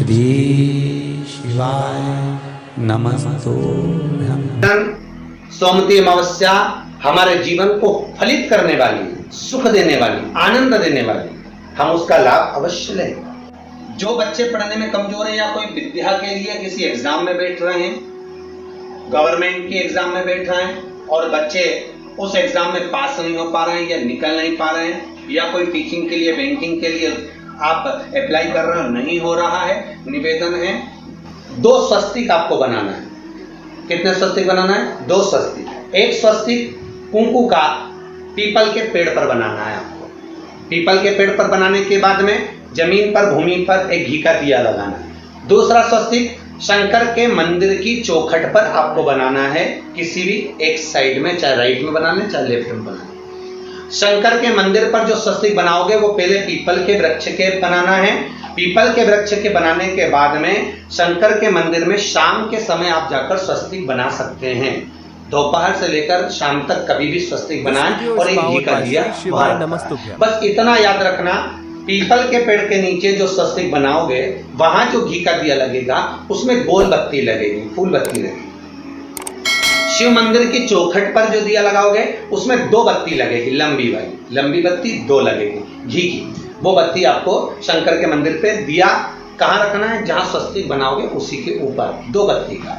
श्री शिवाय नमस्तुभ्यं। सोमवती अमावस्या हमारे जीवन को फलित करने वाली, सुख देने वाली, आनंद देने वाली, हम उसका लाभ अवश्य लें। जो बच्चे पढ़ने में कमजोर हैं या कोई विद्या के लिए किसी एग्जाम में बैठ रहे हैं, गवर्नमेंट की एग्जाम में बैठ रहे हैं और बच्चे उस एग्जाम में पास नहीं हो पा रहे हैं या निकल नहीं पा रहे हैं, या कोई टीचिंग के लिए, बैंकिंग के लिए आप अप्लाई कर रहे हो, नहीं हो रहा है, निवेदन है 2 स्वस्तिक आपको बनाना है। कितने स्वस्तिक बनाना है? 2 स्वस्तिक। एक स्वस्तिक कुंकू का पीपल के पेड़ पर बनाना है आपको। पीपल के पेड़ पर बनाने के बाद में जमीन पर, भूमि पर एक घी का दिया लगाना है। दूसरा स्वस्तिक शंकर के मंदिर की चौखट पर आपको बनाना है, किसी भी एक साइड में, चाहे राइट में बनाना है चाहे लेफ्ट में बनाना है। शंकर के मंदिर पर जो स्वस्तिक बनाओगे वो पहले पीपल के वृक्ष के बनाना है। पीपल के वृक्ष के बनाने के बाद में शंकर के मंदिर में शाम के समय आप जाकर स्वस्तिक बना सकते हैं। दोपहर से लेकर शाम तक कभी भी स्वस्तिक बनाएं और एक घी का दिया। बस इतना याद रखना, पीपल के पेड़ के नीचे जो स्वस्तिक बनाओगे वहां जो घी का दिया लगेगा उसमें गोल बत्ती लगेगी, फूल बत्ती लगेगी। शिव मंदिर की चौखट पर जो दिया लगाओगे उसमें 2 बत्ती लगेगी, लंबी वाली, लंबी बत्ती 2 लगेगी घी की। वो बत्ती आपको शंकर के मंदिर पे दिया कहां रखना है? जहां स्वस्तिक बनाओगे उसी के ऊपर 2 बत्ती का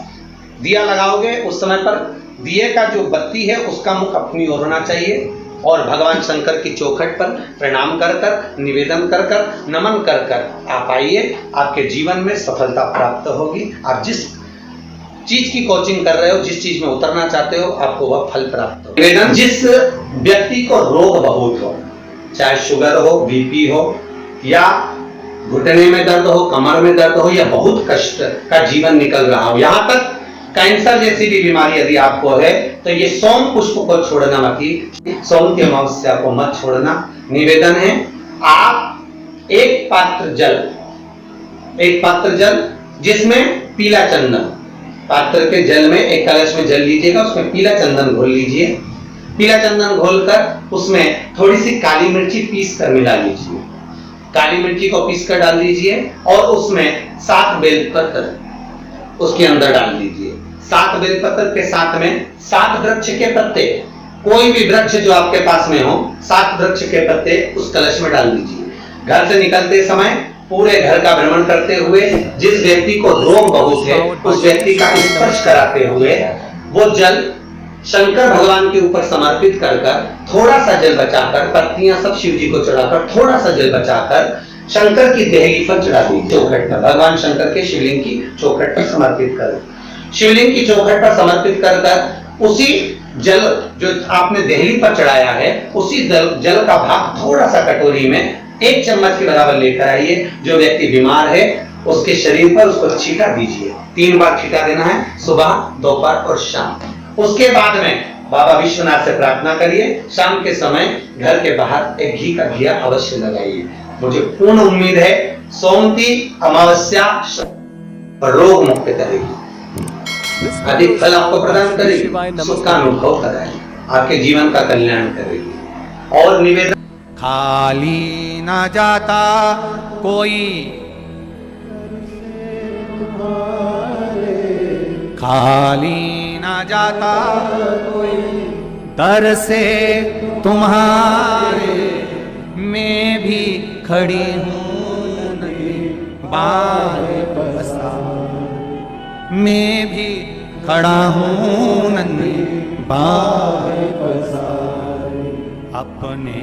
दिया लगाओगे। उस समय पर दिए का जो बत्ती है उसका मुख अपनी ओर होना चाहिए और भगवान शंकर की चौखट पर प्रणाम कर कर, निवेदन कर कर, नमन कर कर आप आइए। आपके जीवन में सफलता प्राप्त होगी। आप जिस चीज की कोचिंग कर रहे हो, जिस चीज में उतरना चाहते हो, आपको वह फल प्राप्त हो। निवेदन, जिस व्यक्ति को रोग बहुत हो, चाहे शुगर हो, बीपी हो, या घुटने में दर्द हो, कमर में दर्द हो, या बहुत कष्ट का जीवन निकल रहा हो, यहां तक कैंसर जैसी भी बीमारी यदि आपको है, तो ये सोम पुष्प को छोड़ना मत, सोम की अमावस्या को मत छोड़ना। निवेदन है आप एक पात्र जल जिसमें पीला चंदन, पात्र के जल में एक कलश में जल लीजिएगा, उसमें पीला चंदन घोल लीजिए। पीला चंदन घोलकर उसमें थोड़ी सी काली मिर्ची पीस कर मिला लीजिए। काली मिर्ची को पीस कर डाल दीजिए और उसमें 7 बेलपत्र उसके अंदर डाल दीजिए। 7 बेलपत्र के साथ में 7 वृक्ष के पत्ते, कोई भी वृक्ष जो आपके पास में हो, 7 वृक्ष के पत्ते उस कलश में डाल दीजिए। घर से निकलते समय पूरे घर का भ्रमण करते हुए जिस व्यक्ति को रोग बहुत है उस व्यक्ति का स्पर्श कराते हुए वो जल शंकर भगवान के ऊपर समर्पित कर कर, थोड़ा सा जल बचाकर, पत्तियां सब शिव जी को चढ़ाकर, थोड़ा सा जल बचाकर शंकर की देहली पर चढ़ा दी, चौखट पर, भगवान शंकर के शिवलिंग की चौखट पर समर्पित कर, शिवलिंग की चौखट पर समर्पित कर कर उसी जल जो आपने देहली पर चढ़ाया है उसी जल का भाग थोड़ा सा कटोरी में 1 चम्मच के बराबर लेकर आइए। जो व्यक्ति बीमार है उसके शरीर पर उसको छींटा दीजिए। 3 बार छींटा देना है, सुबह, दोपहर और शाम। उसके बाद में बाबा विश्वनाथ से प्रार्थना करिए। शाम के समय घर के बाहर एक घी का दिया अवश्य लगाइए। मुझे पूर्ण उम्मीद है सोमवती अमावस्या रोग मुक्त करेगी, अधिक फल आपको प्रदान करेगी, सुख का अनुभव कराएगी, आपके जीवन का कल्याण करेगी। और निवेदन, खाली ना जाता कोई, खाली ना जाता कोई, दर से तुम्हारे मैं भी खड़ी हूँ नहीं बाहें पसार, मैं भी खड़ा हूँ नहीं बाहें पसार अपने